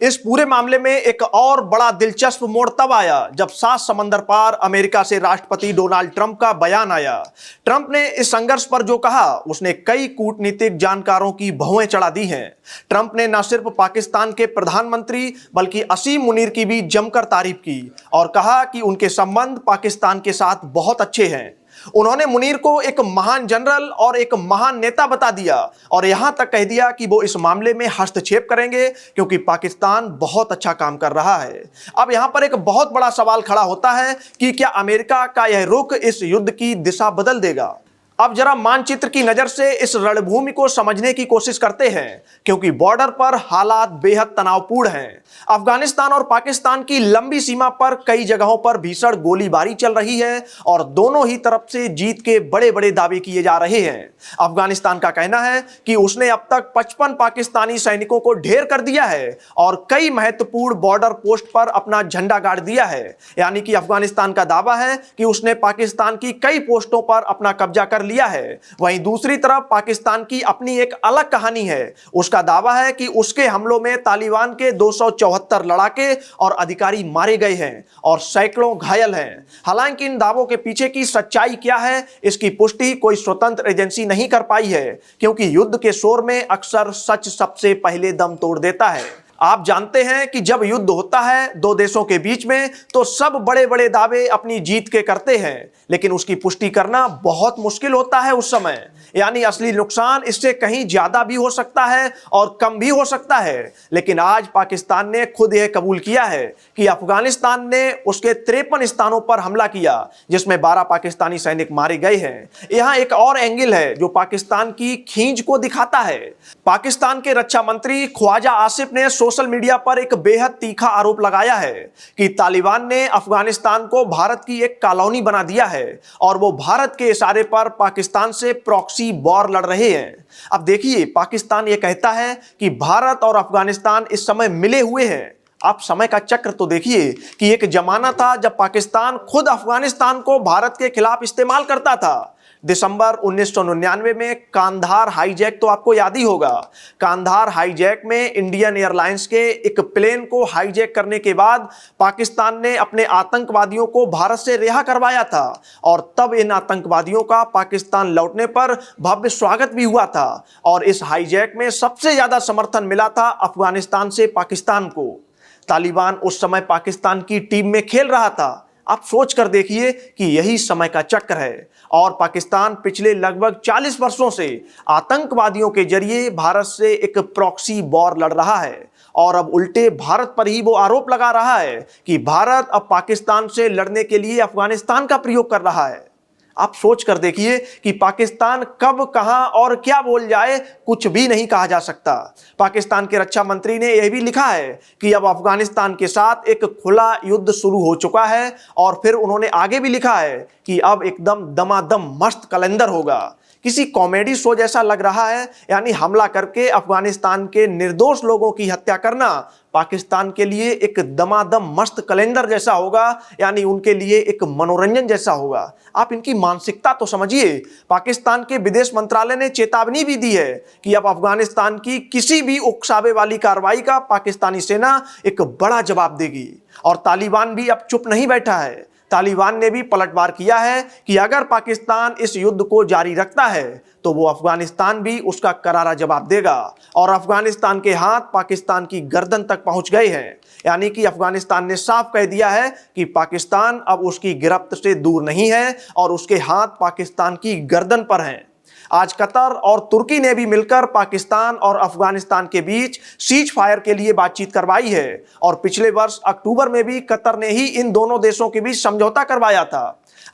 इस पूरे मामले में एक और बड़ा दिलचस्प मोड़ तब आया जब 7 समंदर पार अमेरिका से राष्ट्रपति डोनाल्ड ट्रंप का बयान आया। ट्रंप ने इस संघर्ष पर जो कहा उसने कई कूटनीतिक जानकारों की भौहें चढ़ा दी हैं। ट्रंप ने न सिर्फ पाकिस्तान के प्रधानमंत्री बल्कि असीम मुनीर की भी जमकर तारीफ की और कहा कि उनके संबंध पाकिस्तान के साथ बहुत अच्छे हैं। उन्होंने मुनीर को एक महान जनरल और एक महान नेता बता दिया और यहां तक कह दिया कि वो इस मामले में हस्तक्षेप करेंगे क्योंकि पाकिस्तान बहुत अच्छा काम कर रहा है। अब यहां पर एक बहुत बड़ा सवाल खड़ा होता है कि क्या अमेरिका का यह रुख इस युद्ध की दिशा बदल देगा। अब जरा मानचित्र की नजर से इस रणभूमि को समझने की कोशिश करते हैं क्योंकि बॉर्डर पर हालात बेहद तनावपूर्ण हैं। अफगानिस्तान और पाकिस्तान की लंबी सीमा पर कई जगहों पर भीषण गोलीबारी चल रही है और दोनों ही तरफ से जीत के बड़े बड़े दावे किए जा रहे हैं। अफगानिस्तान का कहना है कि उसने अब तक 55 पाकिस्तानी सैनिकों को ढेर कर दिया है और कई महत्वपूर्ण बॉर्डर पोस्ट पर अपना झंडा गाड़ दिया है। यानी कि अफगानिस्तान का दावा है कि उसने पाकिस्तान की कई पोस्टों पर अपना कब्जा कर लिया है। वहीं दूसरी तरफ पाकिस्तान की अपनी एक अलग कहानी है। उसका दावा है कि उसके हमलों में तालिबान के 274 लड़ाके और अधिकारी मारे गए हैं और सैकड़ों घायल हैं। हालांकि इन दावों के पीछे की सच्चाई क्या है इसकी पुष्टि कोई स्वतंत्र एजेंसी नहीं कर पाई है क्योंकि युद्ध के शोर में अक्सर सच सबसे पहले दम तोड़ देता है। आप जानते हैं कि जब युद्ध होता है दो देशों के बीच में तो सब बड़े बड़े दावे अपनी जीत के करते हैं लेकिन उसकी पुष्टि करना बहुत मुश्किल होता है उस समय। यानी असली नुकसान इससे कहीं ज्यादा भी हो सकता है और कम भी हो सकता है। लेकिन आज पाकिस्तान ने खुद यह कबूल किया है कि अफगानिस्तान ने उसके 53 स्थानों पर हमला किया जिसमें 12 पाकिस्तानी सैनिक मारे गए हैं। यहाँ एक और एंगल है जो पाकिस्तान की खींच को दिखाता है। पाकिस्तान के रक्षा मंत्री ख्वाजा आसिफ ने सोशल मीडिया पर एक बेहद तीखा आरोप लगाया है कि तालिबान ने अफगानिस्तान को भारत की एक कॉलोनी बना दिया है और वो भारत के इशारे पर पाकिस्तान से प्रॉक्सी वॉर लड़ रहे हैं। अब देखिए पाकिस्तान ये कहता है कि भारत और अफगानिस्तान इस समय मिले हुए हैं। आप समय का चक्र तो देखिए कि एक जमाना था जब पाकिस्तान खुद अफगानिस्तान को भारत के खिलाफ इस्तेमाल करता था। दिसंबर 1999 में कांधार हाईजैक तो आपको याद ही होगा। कांधार हाईजैक में इंडियन एयरलाइंस के एक प्लेन को हाईजैक करने के बाद पाकिस्तान ने अपने आतंकवादियों को भारत से रिहा करवाया था और तब इन आतंकवादियों का पाकिस्तान लौटने पर भव्य स्वागत भी हुआ था और इस हाईजैक में सबसे ज्यादा समर्थन मिला था अफगानिस्तान से पाकिस्तान को। तालिबान उस समय पाकिस्तान की टीम में खेल रहा था। आप सोच कर देखिए कि यही समय का चक्र है और पाकिस्तान पिछले लगभग 40 वर्षों से आतंकवादियों के जरिए भारत से एक प्रॉक्सी वॉर लड़ रहा है और अब उल्टे भारत पर ही वो आरोप लगा रहा है कि भारत अब पाकिस्तान से लड़ने के लिए अफगानिस्तान का प्रयोग कर रहा है। आप सोच कर देखिए कि पाकिस्तान कब कहां और क्या बोल जाए कुछ भी नहीं कहा जा सकता। पाकिस्तान के रक्षा मंत्री ने यह भी लिखा है कि अब अफगानिस्तान के साथ एक खुला युद्ध शुरू हो चुका है और फिर उन्होंने आगे भी लिखा है कि अब एकदम दमादम मस्त कैलेंडर होगा। किसी कॉमेडी शो जैसा लग रहा है। यानी हमला करके अफगानिस्तान के निर्दोष लोगों की हत्या करना पाकिस्तान के लिए एक दमादम मस्त कैलेंडर जैसा होगा, यानी उनके लिए एक मनोरंजन जैसा होगा। आप इनकी मानसिकता तो समझिए। पाकिस्तान के विदेश मंत्रालय ने चेतावनी भी दी है कि अब अफगानिस्तान की किसी भी उकसावे वाली कार्रवाई का पाकिस्तानी सेना एक बड़ा जवाब देगी और तालिबान भी अब चुप नहीं बैठा है। तालिबान ने भी पलटवार किया है कि अगर पाकिस्तान इस युद्ध को जारी रखता है तो वो अफगानिस्तान भी उसका करारा जवाब देगा और अफगानिस्तान के हाथ पाकिस्तान की गर्दन तक पहुंच गए हैं। यानी कि अफगानिस्तान ने साफ कह दिया है कि पाकिस्तान अब उसकी गिरफ्त से दूर नहीं है और उसके हाथ पाकिस्तान की गर्दन पर हैं। आज कतर और तुर्की ने भी मिलकर पाकिस्तान और अफगानिस्तान के बीच सीज फायर के लिए बातचीत करवाई है और पिछले वर्ष अक्टूबर में भी कतर ने ही इन दोनों देशों के बीच समझौता करवाया था।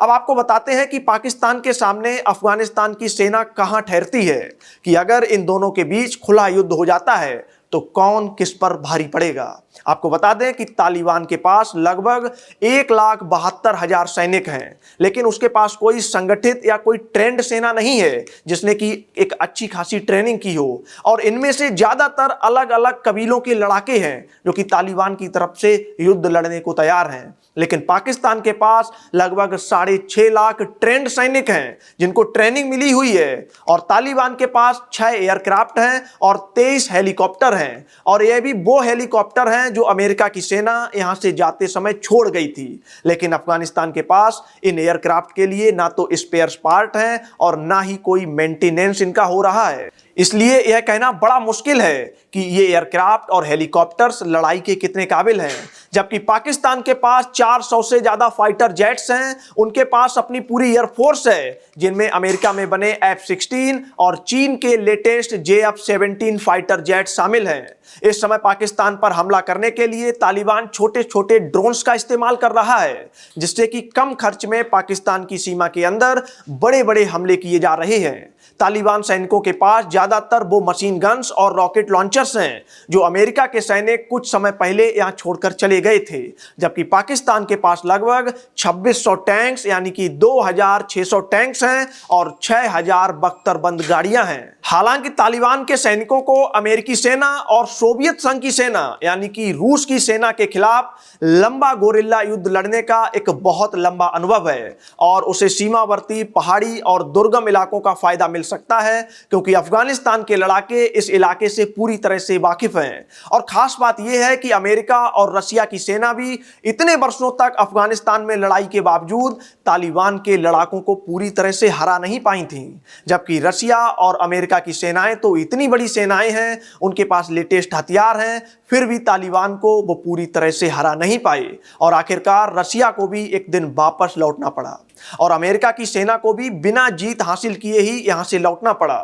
अब आपको बताते हैं कि पाकिस्तान के सामने अफगानिस्तान की सेना कहां ठहरती है कि अगर इन दोनों के बीच खुला युद्ध हो जाता है तो कौन किस पर भारी पड़ेगा। आपको बता दें कि तालिबान के पास लगभग 1,72,000 सैनिक हैं, लेकिन उसके पास कोई संगठित या कोई ट्रेंड सेना नहीं है जिसने की एक अच्छी खासी ट्रेनिंग की हो और इनमें से ज्यादातर अलग अलग कबीलों के लड़ाके हैं जो कि तालिबान की तरफ से युद्ध लड़ने को तैयार हैं। लेकिन पाकिस्तान के पास लगभग 6.5 लाख ट्रेंड सैनिक हैं जिनको ट्रेनिंग मिली हुई है और तालिबान के पास 6 एयरक्राफ्ट हैं और 23 हेलीकॉप्टर हैं और ये भी वो हेलीकॉप्टर हैं जो अमेरिका की सेना यहां से जाते समय छोड़ गई थी। लेकिन अफगानिस्तान के पास इन एयरक्राफ्ट के लिए ना तो स्पेयर पार्ट हैं और ना ही कोई मेंटेनेंस इनका हो रहा है। इसलिए यह कहना बड़ा मुश्किल है कि ये एयरक्राफ्ट और हेलीकॉप्टर्स लड़ाई के कितने काबिल हैं। जबकि पाकिस्तान के पास 400 से ज्यादा फाइटर जेट्स हैं, उनके पास अपनी पूरी एयरफोर्स है जिनमें अमेरिका में बने F-16 और चीन के लेटेस्ट JF-17 फाइटर जेट शामिल हैं। इस समय पाकिस्तान पर हमला करने के लिए तालिबान छोटे छोटे ड्रोन्स का इस्तेमाल कर रहा है, जिससे कि कम खर्च में पाकिस्तान की सीमा के अंदर बड़े बड़े हमले किए जा रहे हैं। तालिबान सैनिकों के पास ज्यादातर वो मशीन गन्स और रॉकेट लॉन्चर्स हैं जो अमेरिका के सैनिक कुछ समय पहले यहां छोड़कर चले गए थे। जबकि पाकिस्तान के पास लगभग 2600 टैंक्स यानी कि 2600 टैंक्स हैं और 6000 बख्तरबंद गाड़ियां हैं। हालांकि तालिबान के सैनिकों को अमेरिकी सेना और सोवियत संघ की सेना यानी कि रूस की सेना के खिलाफ लंबा गोरिल्ला युद्ध लड़ने का एक बहुत लंबा अनुभव है और उसे सीमावर्ती पहाड़ी और दुर्गम इलाकों का फायदा मिल सकता है, क्योंकि अफगानिस्तान के लड़ाके इस इलाके से पूरी तरह से वाकिफ हैं। और खास बात यह है कि अमेरिका और रशिया की सेना भी इतने वर्षों तक अफगानिस्तान में लड़ाई के बावजूद तालिबान के लड़ाकों को पूरी तरह से हरा नहीं पाई थी। जबकि रशिया और अमेरिका की सेनाएं तो इतनी बड़ी सेनाएं हैं, उनके पास लेटेस्ट हथियार हैं, फिर भी तालिबान को वो पूरी तरह से हरा नहीं पाए और आखिरकार रशिया को भी एक दिन वापस लौटना पड़ा और अमेरिका की सेना को भी बिना जीत हासिल किए ही यहां से लौटना पड़ा।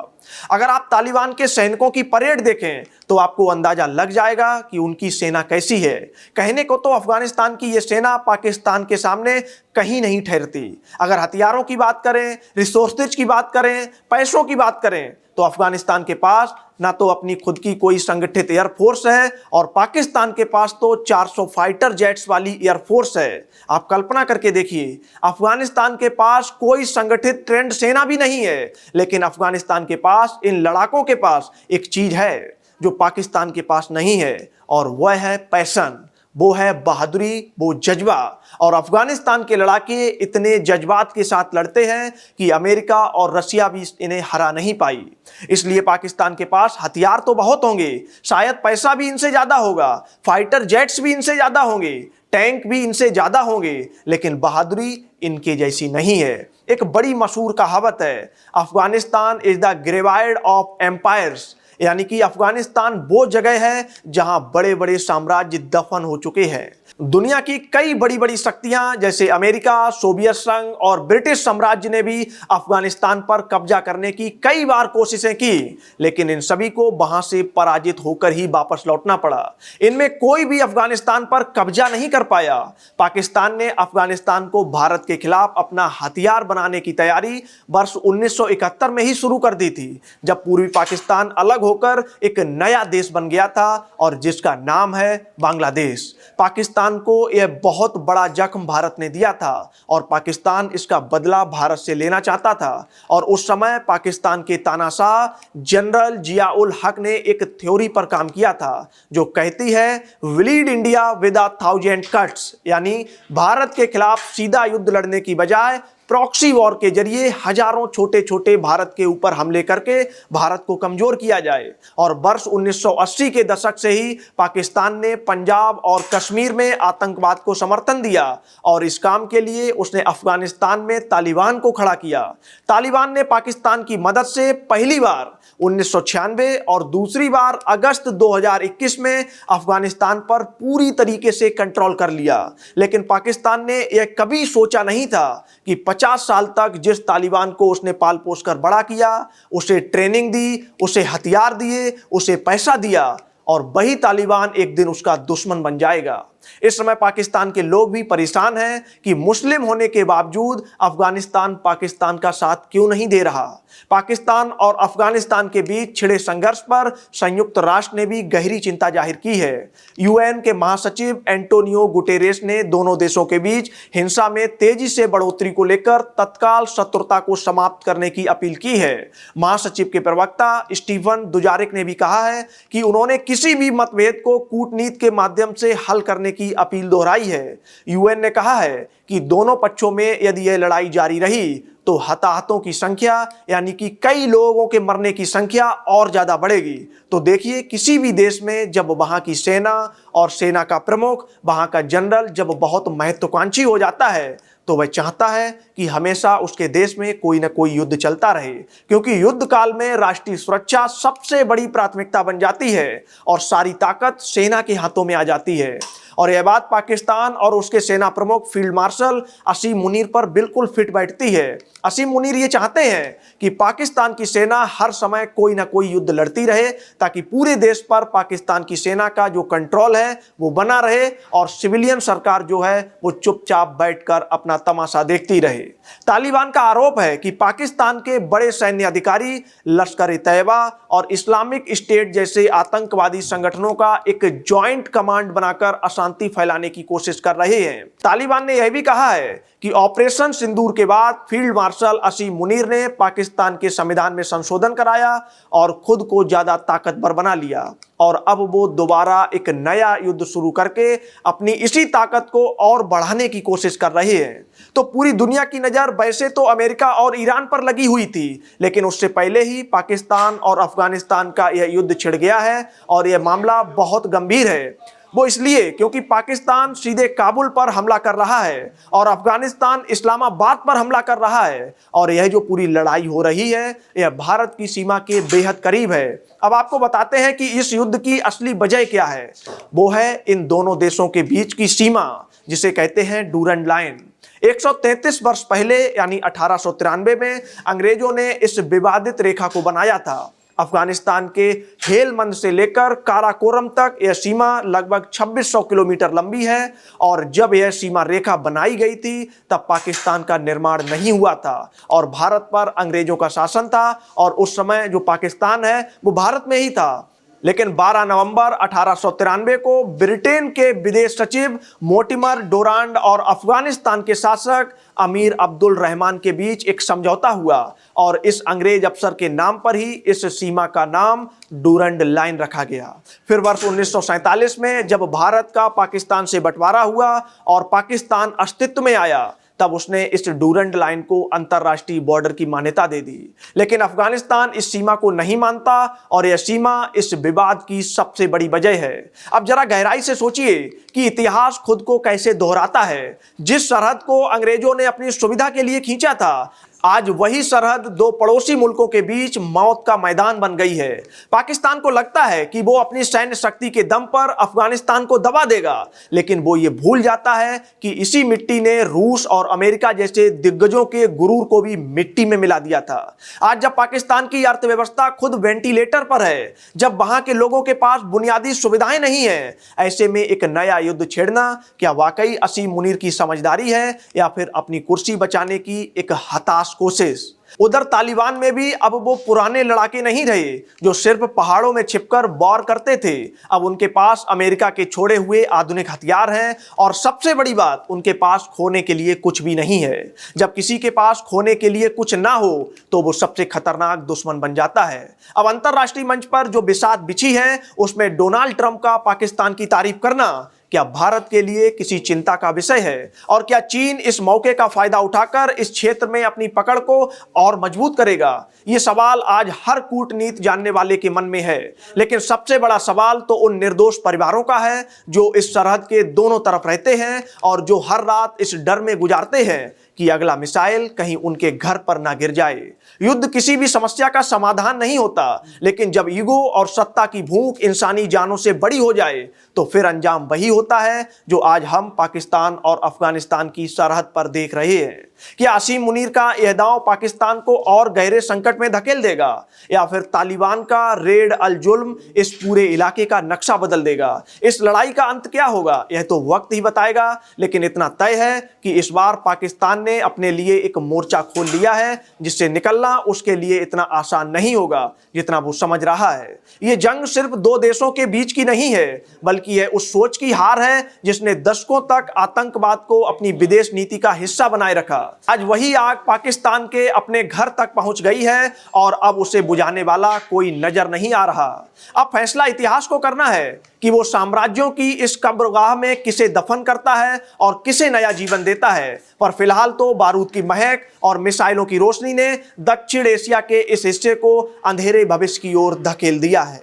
अगर आप तालिबान के सैनिकों की परेड देखें तो आपको अंदाजा लग जाएगा कि उनकी सेना कैसी है। कहने को तो अफगानिस्तान की यह सेना पाकिस्तान के सामने कहीं नहीं ठहरती। अगर हथियारों की बात करें, रिसोर्सेज की बात करें, पैसों की बात करें तो अफगानिस्तान के पास ना तो अपनी खुद की कोई संगठित एयरफोर्स है और पाकिस्तान के पास तो 400 फाइटर जेट्स वाली एयरफोर्स है। आप कल्पना करके देखिए, अफगानिस्तान के पास कोई संगठित ट्रेंड सेना भी नहीं है, लेकिन अफगानिस्तान के पास इन लड़ाकों के पास एक चीज है जो पाकिस्तान के पास नहीं है और वह है पैशन, वो है बहादुरी, वो जज्बा। और अफगानिस्तान के लड़ाके इतने जज्बात के साथ लड़ते हैं कि अमेरिका और रशिया भी इन्हें हरा नहीं पाई। इसलिए पाकिस्तान के पास हथियार तो बहुत होंगे, शायद पैसा भी इनसे ज्यादा होगा, फाइटर जेट्स भी इनसे ज्यादा होंगे, टैंक भी इनसे ज्यादा होंगे, लेकिन बहादुरी इनके जैसी नहीं है। एक बड़ी मशहूर कहावत है, Afghanistan is the graveyard of empires, यानी कि अफगानिस्तान वो जगह है जहां बड़े बड़े साम्राज्य दफन हो चुके हैं। दुनिया की कई बड़ी बड़ी शक्तियां जैसे अमेरिका, सोवियत संघ और ब्रिटिश साम्राज्य ने भी अफगानिस्तान पर कब्जा करने की कई बार कोशिशें की, लेकिन इन सभी को वहां से पराजित होकर ही वापस लौटना पड़ा। इनमें कोई भी अफगानिस्तान पर कब्जा नहीं कर पाया। पाकिस्तान ने अफगानिस्तान को भारत के खिलाफ अपना हथियार बनाने की तैयारी वर्ष 1971 में ही शुरू कर दी थी, जब पूर्वी पाकिस्तान अलग होकर एक नया देश बन गया था और जिसका नाम है बांग्लादेश। पाकिस्तान को यह बहुत बड़ा जख्म भारत ने दिया था और पाकिस्तान इसका बदला भारत से लेना चाहता था। और उस समय पाकिस्तान के तानाशाह जनरल जिया-उल हक ने एक थ्योरी पर काम किया था जो कहती है लीड इंडिया विद 1000 कट्स, यानी भारत के खिलाफ सीधा युद्ध लड़ने की बजाय प्रॉक्सी वॉर के जरिए हजारों छोटे छोटे भारत के ऊपर हमले करके भारत को कमजोर किया जाए। और वर्ष 1980 के दशक से ही पाकिस्तान ने पंजाब और कश्मीर में आतंकवाद को समर्थन दिया और इस काम के लिए उसने अफगानिस्तान में तालिबान को खड़ा किया। तालिबान ने पाकिस्तान की मदद से पहली बार 1996 और दूसरी बार अगस्त 2021 में अफगानिस्तान पर पूरी तरीके से कंट्रोल कर लिया। लेकिन पाकिस्तान ने यह कभी सोचा नहीं था कि 50 साल तक जिस तालिबान को उसने पाल पोस कर बड़ा किया, उसे ट्रेनिंग दी, उसे हथियार दिए, उसे पैसा दिया और वही तालिबान एक दिन उसका दुश्मन बन जाएगा। इस समय पाकिस्तान के लोग भी परेशान हैं कि मुस्लिम होने के बावजूद अफगानिस्तान पाकिस्तान का साथ क्यों नहीं दे रहा। पाकिस्तान और अफगानिस्तान के बीच छिड़े संघर्ष पर संयुक्त राष्ट्र ने भी गहरी चिंता जाहिर की है। यूएन के महासचिव एंटोनियो गुटेरेस ने दोनों देशों के बीच हिंसा में तेजी से बढ़ोतरी को लेकर तत्काल शत्रुता को समाप्त करने की अपील की है। महासचिव के प्रवक्ता स्टीफन दुजारिक ने भी कहा है कि उन्होंने किसी भी मतभेद को कूटनीति के माध्यम से हल करने की अपील दोहराई है। यूएन ने कहा है कि दोनों पक्षों में यदि यह लड़ाई जारी रही तो हताहतों की संख्या यानी कि कई लोगों के मरने की संख्या और ज्यादा बढ़ेगी। तो देखिए, किसी भी देश में जब वहां की सेना और सेना का प्रमुख, वहां का जनरल जब बहुत महत्वाकांक्षी हो जाता है तो वह चाहता है कि हमेशा उसके देश में कोई ना कोई युद्ध चलता रहे, क्योंकि युद्ध काल में राष्ट्रीय सुरक्षा सबसे बड़ी प्राथमिकता बन जाती है और सारी ताकत सेना के हाथों में आ जाती है। और यह बात पाकिस्तान और उसके सेना प्रमुख फील्ड मार्शल असीम मुनीर पर बिल्कुल फिट बैठती है। असीम मुनीर ये चाहते हैं कि पाकिस्तान की सेना हर समय कोई ना कोई युद्ध लड़ती रहे, ताकि पूरे देश पर पाकिस्तान की सेना का जो कंट्रोल है वो बना रहे और सिविलियन सरकार जो है वो चुपचाप बैठकर अपना तमाशा देखती रहे। तालिबान का आरोप है कि पाकिस्तान के बड़े सैन्य अधिकारी लश्कर-ए-तैयबा और इस्लामिक स्टेट जैसे आतंकवादी संगठनों का एक जॉइंट कमांड बनाकर अशांति फैलाने की कोशिश कर रहे हैं। तालिबान ने यह भी कहा है कि ऑपरेशन सिंदूर के बाद फील्ड मार्शल असीम मुनीर ने पाकिस्तान के संविधान में संशोधन कराया और खुद को ज्यादा ताकतवर बना लिया और अब वो दोबारा एक नया युद्ध शुरू करके अपनी इसी ताकत को और बढ़ाने की कोशिश कर रहे हैं। तो पूरी दुनिया की नजर वैसे तो अमेरिका और ईरान पर लगी हुई थी, लेकिन उससे पहले ही पाकिस्तान और अफगानिस्तान का यह युद्ध छिड़ गया है और यह मामला बहुत गंभीर है। वो इसलिए क्योंकि पाकिस्तान सीधे काबुल पर हमला कर रहा है और अफगानिस्तान इस्लामाबाद पर हमला कर रहा है और यह जो पूरी लड़ाई हो रही है यह भारत की सीमा के बेहद करीब है। अब आपको बताते हैं कि इस युद्ध की असली वजह क्या है। वो है इन दोनों देशों के बीच की सीमा, जिसे कहते हैं डूरंड लाइन। 133 वर्ष पहले यानी 1893 में अंग्रेजों ने इस विवादित रेखा को बनाया था। अफगानिस्तान के हेलमंद से लेकर काराकोरम तक यह सीमा लगभग 2600 किलोमीटर लंबी है और जब यह सीमा रेखा बनाई गई थी तब पाकिस्तान का निर्माण नहीं हुआ था और भारत पर अंग्रेजों का शासन था और उस समय जो पाकिस्तान है वो भारत में ही था। लेकिन 12 नवंबर 1893 को ब्रिटेन के विदेश सचिव मोर्टिमर डोरांड और अफगानिस्तान के शासक अमीर अब्दुल रहमान के बीच एक समझौता हुआ और इस अंग्रेज अफसर के नाम पर ही इस सीमा का नाम डूरंड लाइन रखा गया। फिर वर्ष 1947 में जब भारत का पाकिस्तान से बंटवारा हुआ और पाकिस्तान अस्तित्व में आया तब उसने इस डूरंड लाइन को अंतरराष्ट्रीय बॉर्डर की मान्यता दे दी। लेकिन अफगानिस्तान इस सीमा को नहीं मानता और यह सीमा इस विवाद की सबसे बड़ी वजह है। अब जरा गहराई से सोचिए कि इतिहास खुद को कैसे दोहराता है। जिस सरहद को अंग्रेजों ने अपनी सुविधा के लिए खींचा था, आज वही सरहद दो पड़ोसी मुल्कों के बीच मौत का मैदान बन गई है। पाकिस्तान को लगता है कि वो अपनी सैन्य शक्ति के दम पर अफगानिस्तान को दबा देगा, लेकिन वो ये भूल जाता है कि इसी मिट्टी ने रूस और अमेरिका जैसे दिग्गजों के गुरूर को भी मिट्टी में मिला दिया था। आज जब पाकिस्तान की अर्थव्यवस्था खुद वेंटिलेटर पर है, जब वहां के लोगों के पास बुनियादी सुविधाएं नहीं है, ऐसे में एक नया युद्ध छेड़ना क्या वाकई असीम मुनीर की समझदारी है या फिर अपनी कुर्सी बचाने की एक हताश कोशिश। उधर तालिबान में भी अब वो पुराने लड़ाके नहीं रहे जो सिर्फ पहाड़ों में छिपकर वॉर करते थे। अब उनके पास अमेरिका के छोड़े हुए आधुनिक हथियार हैं और सबसे बड़ी बात, उनके पास खोने के लिए कुछ भी नहीं है। जब किसी के पास खोने के लिए कुछ ना हो तो वो सबसे खतरनाक दुश्मन बन जाता है। अब अंतरराष्ट्रीय मंच पर जो बिसात बिछी है उसमें डोनाल्ड ट्रंप का पाकिस्तान की तारीफ करना क्या भारत के लिए किसी चिंता का विषय है? और क्या चीन इस मौके का फायदा उठाकर इस क्षेत्र में अपनी पकड़ को और मजबूत करेगा? ये सवाल आज हर कूटनीति जानने वाले के मन में है। लेकिन सबसे बड़ा सवाल तो उन निर्दोष परिवारों का है जो इस सरहद के दोनों तरफ रहते हैं और जो हर रात इस डर में गुजारते हैं कि अगला मिसाइल कहीं उनके घर पर ना गिर जाए। युद्ध किसी भी समस्या का समाधान नहीं होता, लेकिन जब ईगो और सत्ता की भूख इंसानी जानों से बड़ी हो जाए तो फिर अंजाम वही होता है जो आज हम पाकिस्तान और अफगानिस्तान की सरहद पर देख रहे हैं। क्या असीम मुनीर का यह दांव पाकिस्तान को और गहरे संकट में धकेल देगा या फिर तालिबान का रेड अल जुल्म इस पूरे इलाके का नक्शा बदल देगा? इस लड़ाई का अंत क्या होगा यह तो वक्त ही बताएगा, लेकिन इतना तय है कि इस बार पाकिस्तान ने अपने लिए एक मोर्चा खोल लिया है जिससे निकलना उसके लिए इतना आसान नहीं होगा जितना वो समझ रहा है। ये जंग सिर्फ दो देशों के बीच की नहीं है, बल्कि यह उस सोच की हार सरकार है जिसने दशकों तक आतंकवाद को अपनी विदेश नीति का हिस्सा बनाए रखा। आज वही आग पाकिस्तान के अपने घर तक पहुंच गई है और अब उसे बुझाने वाला कोई नजर नहीं आ रहा। अब फैसला इतिहास को करना है कि वो साम्राज्यों की इस कब्रगाह में किसे दफन करता है और किसे नया जीवन देता है। पर फिलहाल तो बारूद की महक और मिसाइलों की रोशनी ने दक्षिण एशिया के इस हिस्से को अंधेरे भविष्य की ओर धकेल दिया है।